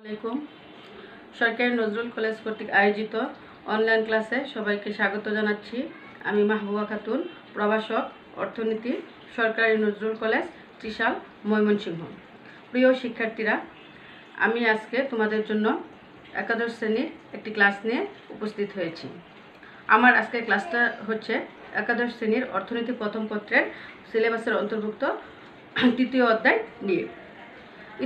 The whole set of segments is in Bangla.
আসসালামাইকুম। সরকারি নজরুল কলেজ কর্তৃক আয়োজিত অনলাইন ক্লাসে সবাইকে স্বাগত জানাচ্ছি। আমি মাহবুবা খাতুন, প্রভাষক, অর্থনীতি, সরকারি নজরুল কলেজ, ত্রিশাল, ময়মনসিংহ। প্রিয় শিক্ষার্থীরা, আমি আজকে তোমাদের জন্য একাদশ শ্রেণীর একটি ক্লাস নিয়ে উপস্থিত হয়েছি। আমার আজকের ক্লাসটা হচ্ছে একাদশ শ্রেণীর অর্থনীতি প্রথম পত্রের সিলেবাসের অন্তর্ভুক্ত তৃতীয় অধ্যায় নিয়ে।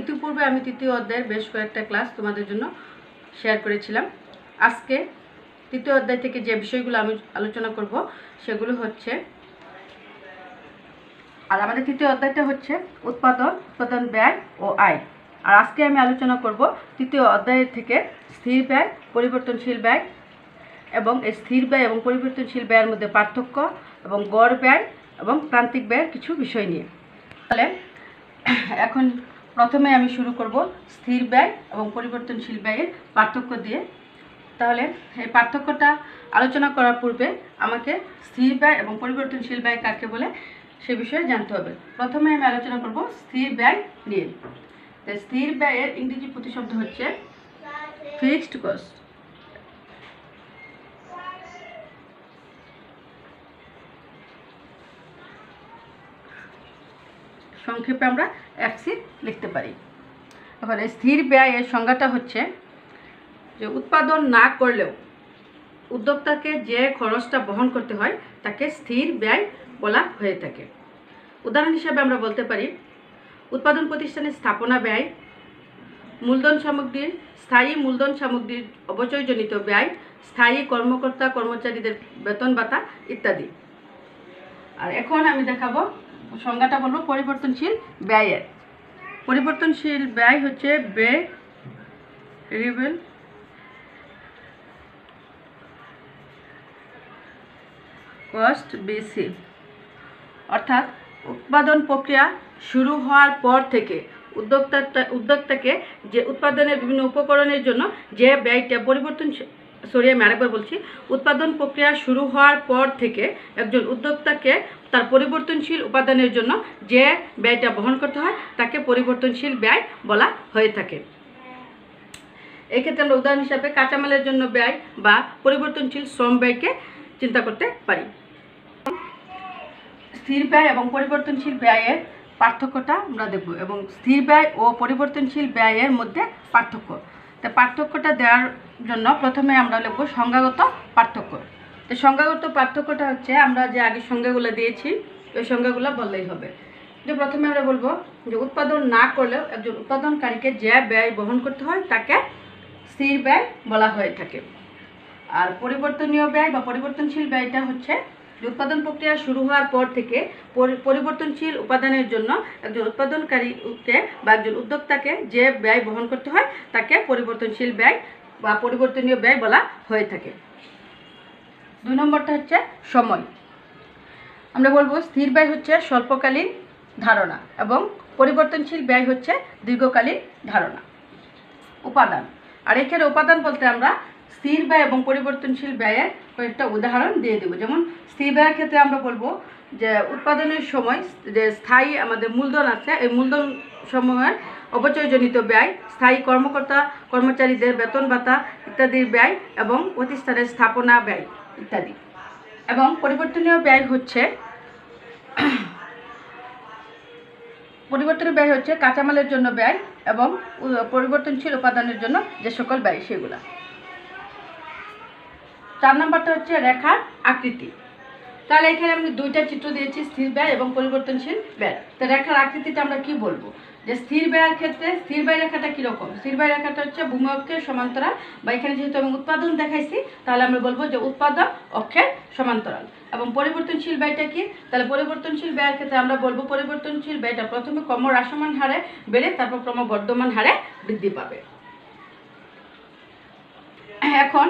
ইতিপূর্বে আমি তৃতীয় অধ্যায়ের বেশ কয়েকটা ক্লাস তোমাদের জন্য শেয়ার করেছিলাম। আজকে তৃতীয় অধ্যায় থেকে যে বিষয়গুলো আমি আলোচনা করব সেগুলো হচ্ছে, আর আমাদের তৃতীয় অধ্যায়টা হচ্ছে উৎপাদন ব্যয় ও আয়। আর আজকে আমি আলোচনা করব তৃতীয় অধ্যায়ের থেকে স্থির ব্যয়, পরিবর্তনশীল ব্যয় এবং এই স্থির ব্যয় এবং পরিবর্তনশীল ব্যয়ের মধ্যে পার্থক্য এবং গড় ব্যয় এবং প্রান্তিক ব্যয়ের কিছু বিষয় নিয়ে। তাহলে এখন প্রথমে আমি শুরু করব স্থির ব্যয় এবং পরিবর্তনশীল ব্যয়ের পার্থক্য দিয়ে। তাহলে এই পার্থক্যটা আলোচনা করার পূর্বে আমাকে স্থির ব্যয় এবং পরিবর্তনশীল ব্যয় কাকে বলে সে বিষয়ে জানতে হবে। প্রথমে আমি আলোচনা করব স্থির ব্যয় নিয়ে। স্থির ব্যয়ের ইংরেজি প্রতিশব্দ হচ্ছে ফিক্সড কস্ট। সংক্ষেপে আমরা এফসি লিখতে পারি। এখন স্থির ব্যয়ের সংজ্ঞাটা হচ্ছে যে উৎপাদন না করলেও উদ্যোক্তাকে যে খরচটা বহন করতে হয় তাকে স্থির ব্যয় বলা হয়ে থাকে। উদাহরণ হিসেবে আমরা বলতে পারি উৎপাদন প্রতিষ্ঠানের স্থাপনা ব্যয়, স্থায়ী মূলধন সামগ্রীর অবচয়জনিত ব্যয়, স্থায়ী কর্মকর্তা কর্মচারীদের বেতন ভাতা ইত্যাদি। আর এখন আমি দেখাবো সংজ্ঞাটা বলবো পরিবর্তনশীল ব্যয়ের। পরিবর্তনশীল ব্যয় হচ্ছে ভেরিয়েবল কস্ট বেসি, অর্থাৎ উৎপাদন প্রক্রিয়া শুরু হওয়ার পর থেকে উদ্যোক্তাকে যে উৎপাদনের বিভিন্ন উপকরণের জন্য যে ব্যয়টা আমি আরেকবার বলছি, উৎপাদন প্রক্রিয়া শুরু হওয়ার পর থেকে একজন উদ্যোক্তাকে তার পরিবর্তনশীল উপাদানের জন্য যে ব্যয়টা বহন করতে হয় তাকে পরিবর্তনশীল ব্যয় বলা হয়ে থাকে। এক্ষেত্রে আমরা উদাহরণ হিসাবে কাঁচামালের জন্য ব্যয় বা পরিবর্তনশীল শ্রম ব্যয়কে চিন্তা করতে পারি। স্থির ব্যয় এবং পরিবর্তনশীল ব্যয়ের পার্থক্যটা আমরা দেখব এবং স্থির ব্যয় ও পরিবর্তনশীল ব্যয়ের মধ্যে পার্থক্য। তো পার্থক্যটা দেওয়ার জন্য প্রথমে আমরা লিখব সংজ্ঞাগত পার্থক্য। তো সংজ্ঞাগত পার্থক্যটা হচ্ছে আমরা যে আগে সংজ্ঞাগুলো দিয়েছি ওই সংজ্ঞাগুলো বললেই হবে। যে প্রথমে আমরা বলবো যে উৎপাদন না করলেও একজন উৎপাদনকারীকে যে ব্যয় বহন করতে হয় তাকে স্থির ব্যয় বলা হয়ে থাকে। আর পরিবর্তনীয় ব্যয় বা পরিবর্তনশীল ব্যয়টা হচ্ছে উৎপাদন প্রক্রিয়া শুরু হওয়ার পর থেকে পরিবর্তনশীল উপাদানের জন্য একজন উৎপাদনকারীকে বা একজন উদ্যোক্তাকে যে ব্যয় বহন করতে হয় তাকে পরিবর্তনশীল ব্যয় বা পরিবর্তনীয় ব্যয় বলা হয়ে থাকে। 2 নম্বরটা হচ্ছে সময়। আমরা বলবো স্থির ব্যয় হচ্ছে স্বল্পকালীন ধারণা এবং পরিবর্তনশীল ব্যয় হচ্ছে দীর্ঘকালীন ধারণা। উপাদান, আর এখানে উপাদান বলতে আমরা স্থির ব্যয় এবং পরিবর্তনশীল ব্যয়ের কয়েকটা উদাহরণ দিয়ে দেব। যেমন স্থির ব্যয়ের ক্ষেত্রে আমরা বলবো যে উৎপাদনের সময় যে স্থায়ী আমাদের মূলধন আছে এই মূলধন সমূহের অপচয়জনিত ব্যয়, স্থায়ী কর্মকর্তা কর্মচারীদের বেতন ভাতা ইত্যাদির ব্যয় এবং প্রতিষ্ঠানের স্থাপনা ব্যয় ইত্যাদি। এবং পরিবর্তনীয় ব্যয় হচ্ছে কাঁচামালের জন্য ব্যয় এবং পরিবর্তনশীল উপাদানের জন্য যে সকল ব্যয় সেগুলা। 4 নম্বরটা হচ্ছে রেখার আকৃতি। তাহলে এখানে আমি 2টা চিত্র দিয়েছি, স্থির ব্যয় এবং পরিবর্তনশীল ব্যয়। তো রেখার আকৃতিটা আমরা কি বলবো যে স্থির ব্যয়ের ক্ষেত্রে স্থির ব্যয় রেখাটা কীরকম? স্থির ব্যয় রেখাটা হচ্ছে ভূমি অক্ষের সমান্তরাল, বা এখানে যেহেতু আমি উৎপাদন দেখাইছি তাহলে আমরা বলবো যে উৎপাদন অক্ষের সমান্তরাল। এবং পরিবর্তনশীল ব্যয়টা কি? তাহলে পরিবর্তনশীল ব্যয়ের ক্ষেত্রে আমরা বলবো পরিবর্তনশীল ব্যয়টা প্রথমে ক্রমহ্রাসমান হারে বেড়ে তারপর ক্রমবর্ধমান হারে বৃদ্ধি পাবে। এখন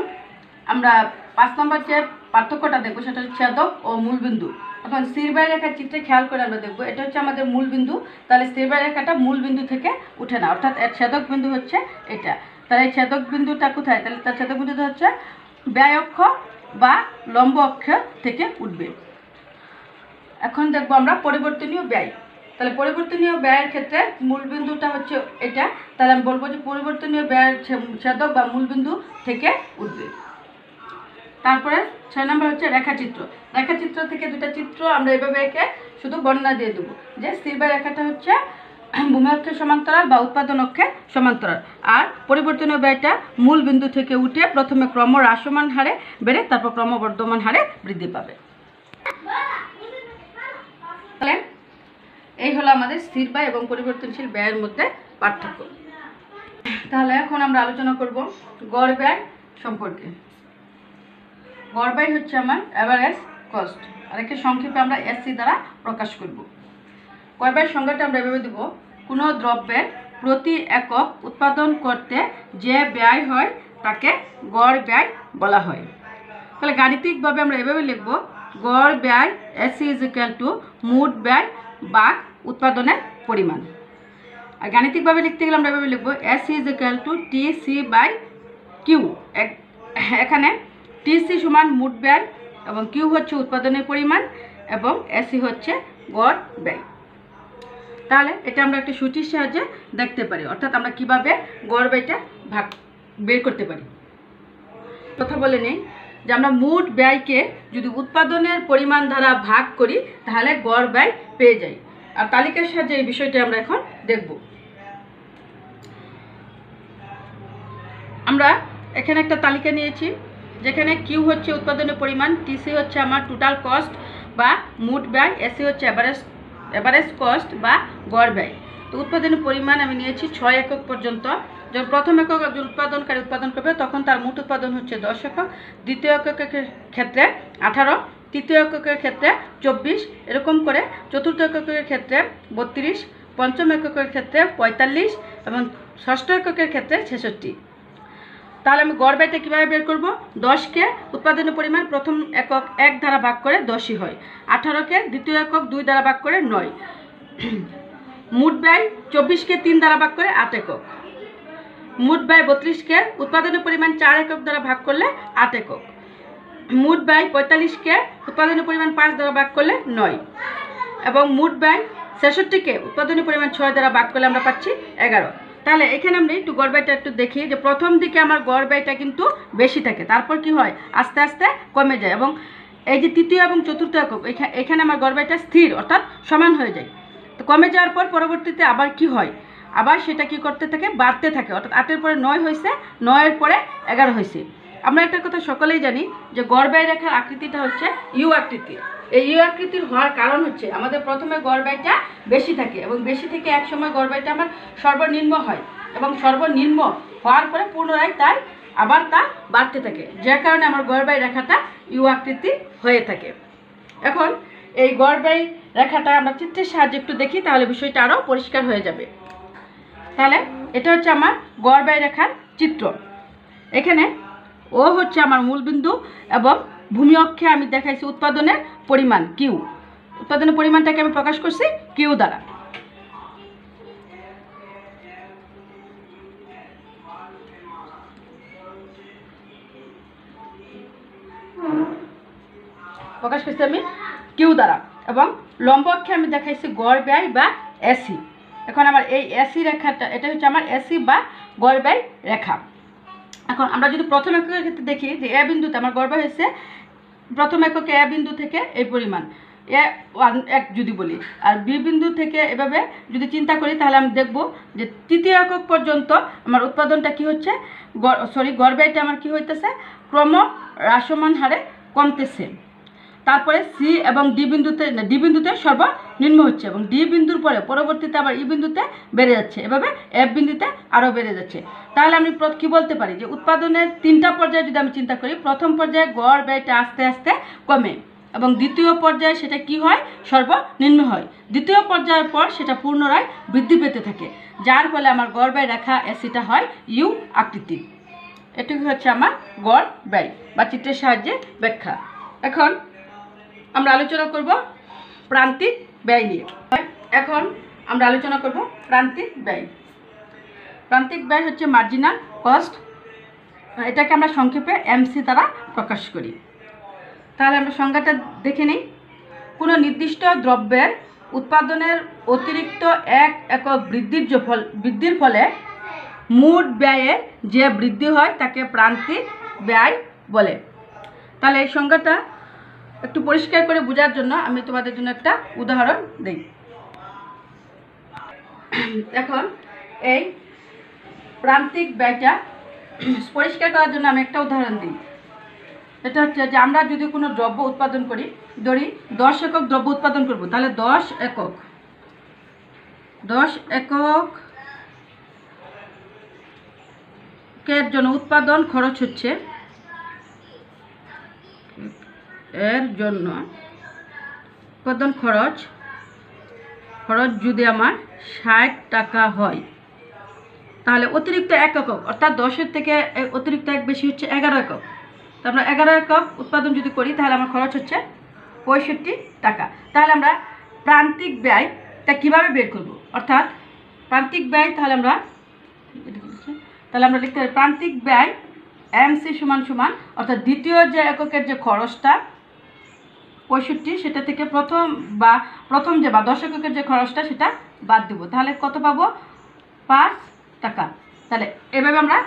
আমরা 5 নম্বর যে পার্থক্যটা দেখবো সেটা হচ্ছে ছেদক ও মূলবিন্দু। এখন স্থির ব্যয় রেখার চিত্রে খেয়াল করে আমরা দেখবো এটা হচ্ছে আমাদের মূল বিন্দু। তাহলে স্থির ব্যয় রেখাটা মূল বিন্দু থেকে উঠে না, অর্থাৎ এর ছেদক বিন্দু হচ্ছে এটা। তাহলে এই ছেদক বিন্দুটা কোথায়? তাহলে তার ছেদক বিন্দুটা হচ্ছে ব্যয় অক্ষ বা লম্ব অক্ষ থেকে উঠবে। এখন দেখবো আমরা পরিবর্তনীয় ব্যয়। তাহলে পরিবর্তনীয় ব্যয়ের ক্ষেত্রে মূলবিন্দুটা হচ্ছে এটা, তাহলে আমি বলবো যে পরিবর্তনীয় ব্যয়ের ছেদক বা মূলবিন্দু থেকে উঠবে। তারপরে 6 নম্বর হচ্ছে রেখাচিত্র। রেখাচিত্র থেকে দুটা চিত্র আমরা এভাবে এঁকে শুধু বর্ণনা দিয়ে দেবো যে স্থির ব্যয় রেখাটা হচ্ছে ভূমি অক্ষের সমান্তরাল বা উৎপাদন অক্ষের সমান্তরাল, আর পরিবর্তনীয় ব্যয়টা মূল বিন্দু থেকে উঠে প্রথমে ক্রমহ্রাসমান হারে বেড়ে তারপর ক্রমবর্ধমান হারে বৃদ্ধি পাবে। তাহলে এই হলো আমাদের স্থির ব্যয় এবং পরিবর্তনশীল ব্যয়ের মধ্যে পার্থক্য। তাহলে এখন আমরা আলোচনা করব গড় ব্যয় সম্পর্কে। গড় ব্যয় হচ্ছে আমার অ্যাভারেজ কস্ট, আর একে সংক্ষেপে আমরা এসসি দ্বারা প্রকাশ করব। গড় ব্যয়ের সংজ্ঞাটা আমরা এভাবে দেব, কোনো দ্রব্যের প্রতি একক উৎপাদন করতে যে ব্যয় হয় তাকে গড় ব্যয় বলা হয়। তাহলে গাণিতিকভাবে আমরা এভাবে লিখব, গড় ব্যয় এসসি ইজ ইকুয়াল টু মোট ব্যয় বা উৎপাদনের পরিমাণ। আর গাণিতিকভাবে লিখতে গেলে আমরা এভাবে লিখব, SC is equal to TC by Q. এখানে টিসি সমান মোট ব্যয় এবং কিউ হচ্ছে উৎপাদনের পরিমাণ এবং এসি হচ্ছে গড় ব্যয়। তাহলে এটা আমরা একটা সূত্রের সাহায্যে দেখতে পারি, অর্থাৎ আমরা কিভাবে গড় ব্যয়টা বের করতে পারি। কথা বলে নেই যে আমরা মোট ব্যয়কে যদি উৎপাদনের পরিমাণ দ্বারা ভাগ করি তাহলে গড় ব্যয় পেয়ে যাই। আর তালিকার সাহায্যে এই বিষয়টা আমরা এখন দেখব। আমরা এখানে একটা তালিকা নিয়েছি যেখানে কিউ হচ্ছে উৎপাদনের পরিমাণ, টিসি হচ্ছে আমার টোটাল কস্ট বা মোট ব্যয়, এসি হচ্ছে এভারেজ কস্ট বা গড় ব্যয়। তো উৎপাদনের পরিমাণ আমি নিয়েছি 6 একক পর্যন্ত। যখন প্রথম একক একজন উৎপাদনকারী উৎপাদন করবে তখন তার মোট উৎপাদন হচ্ছে 10 একক, দ্বিতীয় এককের ক্ষেত্রে 18, তৃতীয় এককের ক্ষেত্রে 24, এরকম করে চতুর্থ এককের ক্ষেত্রে 32, পঞ্চম এককের ক্ষেত্রে 45 এবং ষষ্ঠ এককের ক্ষেত্রে 66। তাহলে আমি গড় ব্যয়টা কীভাবে বের করব, 10কে উৎপাদনের পরিমাণ প্রথম একক 1 দ্বারা ভাগ করে 10ই হয়, 18কে দ্বিতীয় একক 2 দ্বারা ভাগ করে 9, মোট ব্যয় 24কে 3 দ্বারা ভাগ করে 8 একক, মোট ব্যয় 32কে উৎপাদনের পরিমাণ 4 একক দ্বারা ভাগ করলে 8 একক, মোট ব্যয় 45কে উৎপাদনের পরিমাণ 5 দ্বারা ভাগ করলে 9 এবং মোট ব্যয় 66কে উৎপাদনের পরিমাণ 6 দ্বারা ভাগ করলে আমরা পাচ্ছি 11। তাহলে এখানে আমরা একটু গড় ব্যয়টা একটু দেখি যে প্রথম দিকে আমার গড় ব্যয়টা কিন্তু বেশি থাকে, তারপর কি হয় আস্তে আস্তে কমে যায় এবং এই যে তৃতীয় এবং চতুর্থ একক এখানে আমার গড় ব্যয়টা স্থির অর্থাৎ সমান হয়ে যায়। তো কমে যাওয়ার পর পরবর্তীতে আবার কি হয়, আবার সেটা কি করতে থাকে বাড়তে থাকে, অর্থাৎ 8-এর পরে 9 হয়েছে, 9-এর পরে 11 হয়েছে। আমরা একটা কথা সকলেই জানি যে গড় ব্যয় রেখার আকৃতিটা হচ্ছে ইউ আকৃতি। এই ইউ আকৃতির হওয়ার কারণ হচ্ছে আমাদের প্রথমে গড় ব্যয়টা বেশি থাকে এবং বেশি থেকে এক সময় গড় ব্যয়টা আমার সর্বনিম্ন হয় এবং সর্বনিম্ন হওয়ার পরে পুনরায় তাই আবার তা বাড়তে থাকে, যার কারণে আমার গড় ব্যয় রেখাটা ইউ আকৃতি হয়ে থাকে। এখন এই গড় ব্যয় রেখাটা আমরা চিত্রের সাহায্যে একটু দেখি তাহলে বিষয়টা আরও পরিষ্কার হয়ে যাবে। তাহলে এটা হচ্ছে আমার গড় ব্যয় রেখার চিত্র। এখানে ও হচ্ছে আমার মূলবিন্দু এবং ভূমি অক্ষে আমি দেখাইছি উৎপাদনের পরিমাণ কিউ, উৎপাদনের পরিমাণটাকে আমি প্রকাশ করছি কিউ দ্বারা। প্রকাশ করছি আমি কিউ দ্বারা এবং লম্ব অক্ষে আমি দেখাইছি গড় ব্যয় বা এসি। এখন আমার এই এসি রেখাটা এটা হচ্ছে আমার এসি বা গড় ব্যয় রেখা। এখন আমরা যদি প্রথম এককের ক্ষেত্রে দেখি যে এ বিন্দুতে আমার গড় ব্যয় হয়েছে প্রথম এককে এ বিন্দু থেকে এই পরিমাণ এক যদি বলি, আর বি বিন্দু থেকে এভাবে যদি চিন্তা করি তাহলে আমি দেখব যে তৃতীয় একক পর্যন্ত আমার উৎপাদনটা কি হচ্ছে গড় ব্যয়টা আমার কি হইতেছে ক্রমহ্রাসমান হারে কমতেছে। তারপরে সি এবং ডি বিন্দুতে সর্বনিম্ন হচ্ছে এবং ডি বিন্দুর পরে পরবর্তীতে আবার ই বিন্দুতে বেড়ে যাচ্ছে, এভাবে এফ বিন্দুতে আরও বেড়ে যাচ্ছে। তাহলে আমি কি বলতে পারি যে উৎপাদনের 3টা পর্যায়ে যদি আমি চিন্তা করি, প্রথম পর্যায়ে গড় ব্যয়টা আস্তে আস্তে কমে এবং দ্বিতীয় পর্যায়ে সেটা কি হয় সর্বনিম্ন হয়, দ্বিতীয় পর্যায়ের পর সেটা পুনরায় বৃদ্ধি পেতে থাকে, যার ফলে আমার গড় ব্যয় রেখা এসিটা হয় ইউ আকৃতির। এটুকু হচ্ছে আমার গড় ব্যয় বা চিত্রের সাহায্যে ব্যাখ্যা। এখন আমরা আলোচনা করব প্রান্তিক ব্যয় নিয়ে। এখন আমরা আলোচনা করব প্রান্তিক ব্যয়। প্রান্তিক ব্যয় হচ্ছে মার্জিনাল কস্ট, এটাকে আমরা সংক্ষেপে এমসি দ্বারা প্রকাশ করি। তাহলে আমরা সংজ্ঞাটা দেখে নিই। কোনো নির্দিষ্ট দ্রব্যের উৎপাদনের অতিরিক্ত 1 একক বৃদ্ধির ফলে মোট ব্যয়ের যে বৃদ্ধি হয় তাকে প্রান্তিক ব্যয় বলে। তাহলে এই সংজ্ঞাটা একটু পরিষ্কার করে বোঝার জন্য আমি তোমাদের জন্য একটা উদাহরণ দিই। এখন এই প্রান্তিক ব্যয়টা পরিষ্কার করার জন্য আমি একটা উদাহরণ দিই। এটা হচ্ছে যে আমরা যদি কোনো দ্রব্য উৎপাদন করি, ধরি 10 একক দ্রব্য উৎপাদন করব, তাহলে 10 এককের জন্য উৎপাদন খরচ হচ্ছে, এর জন্য উৎপাদন খরচ যদি আমার 60 টাকা হয়, তাহলে অতিরিক্ত 1 একক অর্থাৎ 10-এর থেকে অতিরিক্ত 1 বেশি হচ্ছে 11 একক। তো আমরা 11 একক উৎপাদন যদি করি তাহলে আমার খরচ হচ্ছে 65 টাকা। তাহলে আমরা প্রান্তিক ব্যয়টা কীভাবে বের করব? অর্থাৎ প্রান্তিক ব্যয় তাহলে আমরা লিখতে পারি প্রান্তিক ব্যয় এমসি সমান অর্থাৎ দ্বিতীয় যে এককের যে খরচটা 65, সেটা থেকে প্রথম যে 10 এককের যে খরচটা সেটা বাদ দেবো। তাহলে কত পাবো? 5 টাকা। তাহলে এভাবে আমরা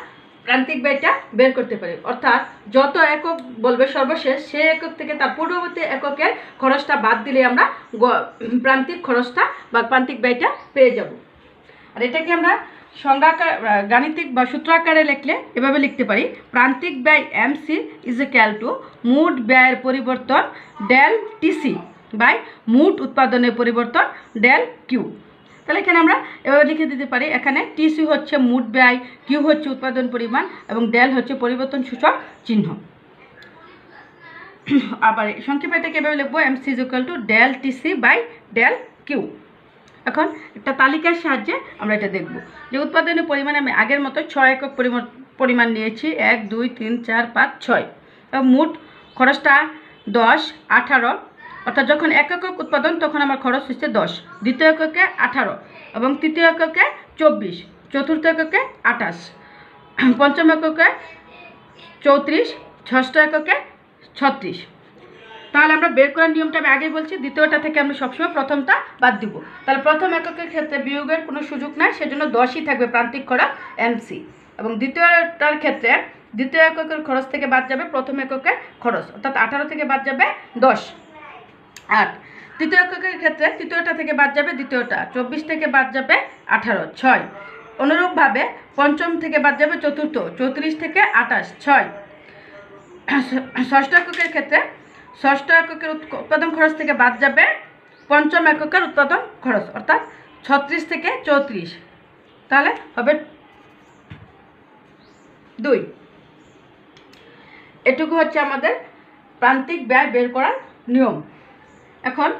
প্রান্তিক ব্যয়টা বের করতে পারি। অর্থাৎ যত একক বলবে সর্বশেষ সেই একক থেকে তার পূর্ববর্তী এককের খরচটা বাদ দিলে আমরা প্রান্তিক খরচটা বা প্রান্তিক ব্যয়টা পেয়ে যাব। আর এটাকে আমরা সংজ্ঞাকার গাণিতিক বা সূত্র আকারে লিখলে এভাবে লিখতে পারি, প্রান্তিক ব্যয় এমসি ইজ ইকুয়াল টু মোট ব্যয়ের পরিবর্তন ডেল টিসি বাই মোট উৎপাদনের পরিবর্তন ডেল কিউ। তাহলে এখানে আমরা এভাবে লিখে দিতে পারি, এখানে টিসি হচ্ছে মোট ব্যয়, কিউ হচ্ছে উৎপাদন পরিমাণ এবং ডেল হচ্ছে পরিবর্তন সূচক চিহ্ন। আবার সংক্ষেপে এটাকে এভাবে লিখবো, MC is equal to del TC by del Q. এখন একটা তালিকার সাহায্যে আমরা এটা দেখব যে উৎপাদনের পরিমাণ আমি আগের মতো 6 একক পরিমাণ নিয়েছি, 1 2 3 4 5 6 এবং মোট খরচটা 10 18, অর্থাৎ যখন 1 একক উৎপাদন তখন আমার খরচ হচ্ছে 10, দ্বিতীয় এককে 18 এবং তৃতীয় এককে 24, চতুর্থ এককে 28, পঞ্চম এককে 34, ষষ্ঠ এককে 36। তাহলে আমরা বের করার নিয়মটা আমি আগেই বলছি, দ্বিতীয়টা থেকে আমরা সবসময় প্রথমটা বাদ দিব। তাহলে প্রথম এককের ক্ষেত্রে বিয়োগের কোনো সুযোগ নাই, সেজন্য 10ই থাকবে প্রান্তিক খরচ এমসি, এবং দ্বিতীয়টার ক্ষেত্রে দ্বিতীয় এককের খরচ থেকে বাদ যাবে প্রথম এককের খরচ, অর্থাৎ 18 থেকে বাদ যাবে 10 8। তৃতীয় এককের ক্ষেত্রে তৃতীয়টা থেকে বাদ যাবে দ্বিতীয়টা, 24 থেকে বাদ যাবে 18 6। অনুরূপভাবে পঞ্চম থেকে বাদ যাবে চতুর্থ, 34 থেকে 28 6। ষষ্ঠ এককের ক্ষেত্রে ষষ্ঠ এককের উৎপাদন খরচ থেকে বাদ যাবে পঞ্চম এককের উৎপাদন খরচ, অর্থাৎ 36 থেকে 34, তাহলে হবে 2। এটুকু হচ্ছে আমাদের প্রান্তিক ব্যয় বের করার নিয়ম। এখন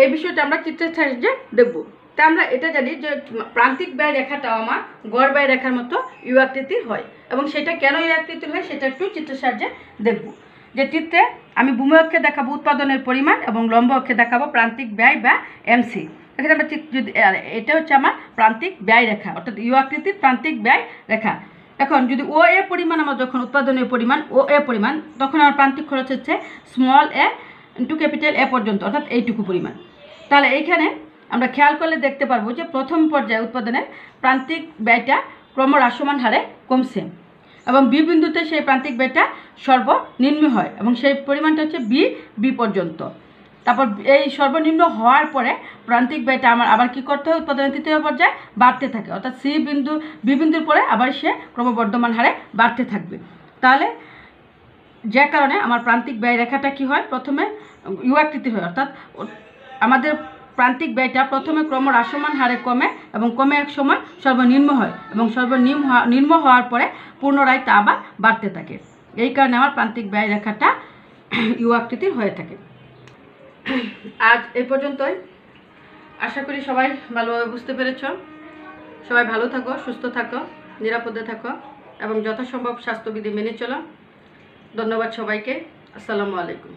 এই বিষয়টা আমরা চিত্রের সাহায্যে দেখব। তা আমরা এটা জানি যে প্রান্তিক ব্যয় রেখাটাও আমার গড় ব্যয় রেখার মতো ইউ আকৃতির হয়, এবং সেটা কেন ইউ আকৃতির হয় সেটা একটু চিত্রের সাহায্যে দেখব। যে চিত্রে আমি ভূমি অক্ষে দেখাবো উৎপাদনের পরিমাণ এবং লম্ব অক্ষে দেখাবো প্রান্তিক ব্যয় বা এমসি। এখানে আমরা যদি এটা হচ্ছে আমার প্রান্তিক ব্যয় রেখা, অর্থাৎ ইউ আকৃতির প্রান্তিক ব্যয় রেখা। এখন যদি ও এ পরিমাণ আমার যখন উৎপাদনের পরিমাণ ও এ পরিমাণ, তখন আমার প্রান্তিক খরচ হচ্ছে small A into capital A পর্যন্ত, অর্থাৎ এইটুকু পরিমাণ। তাহলে এইখানে আমরা খেয়াল করলে দেখতে পারবো যে প্রথম পর্যায়ে উৎপাদনের প্রান্তিক ব্যয়টা ক্রমহ্রাসমান হারে কমছে এবং বি বিন্দুতে সেই প্রান্তিক ব্যয়টা সর্বনিম্ন হয় এবং সেই পরিমাণটা হচ্ছে বি পর্যন্ত। তারপর এই সর্বনিম্ন হওয়ার পরে প্রান্তিক ব্যয়টা আমার আবার কি করতে হয়, উৎপাদনের তৃতীয় পর্যায়ে বাড়তে থাকে, অর্থাৎ বি বিন্দুর পরে আবার সে ক্রমবর্ধমান হারে বাড়তে থাকবে। তাহলে যে কারণে আমার প্রান্তিক ব্যয় রেখাটা কি হয়, প্রথমে ইউ আকৃতির হয়, অর্থাৎ আমাদের প্রান্তিক ব্যয়টা প্রথমে ক্রমহ্রাসমান হারে কমে এবং কমে এক সময় সর্বনিম্ন হয় এবং সর্বনিম্ন হওয়ার পরে পুনরায় তা আবার বাড়তে থাকে। এই কারণে আমার প্রান্তিক ব্যয় রেখাটা ইউ আকৃতির হয়ে থাকে। আজ এই পর্যন্তই, আশা করি সবাই ভালোভাবে বুঝতে পেরেছ। সবাই ভালো থাকো, সুস্থ থাকো, নিরাপদে থাকো এবং যথাসম্ভব স্বাস্থ্যবিধি মেনে চলো। ধন্যবাদ সবাইকে। আসসালামু আলাইকুম।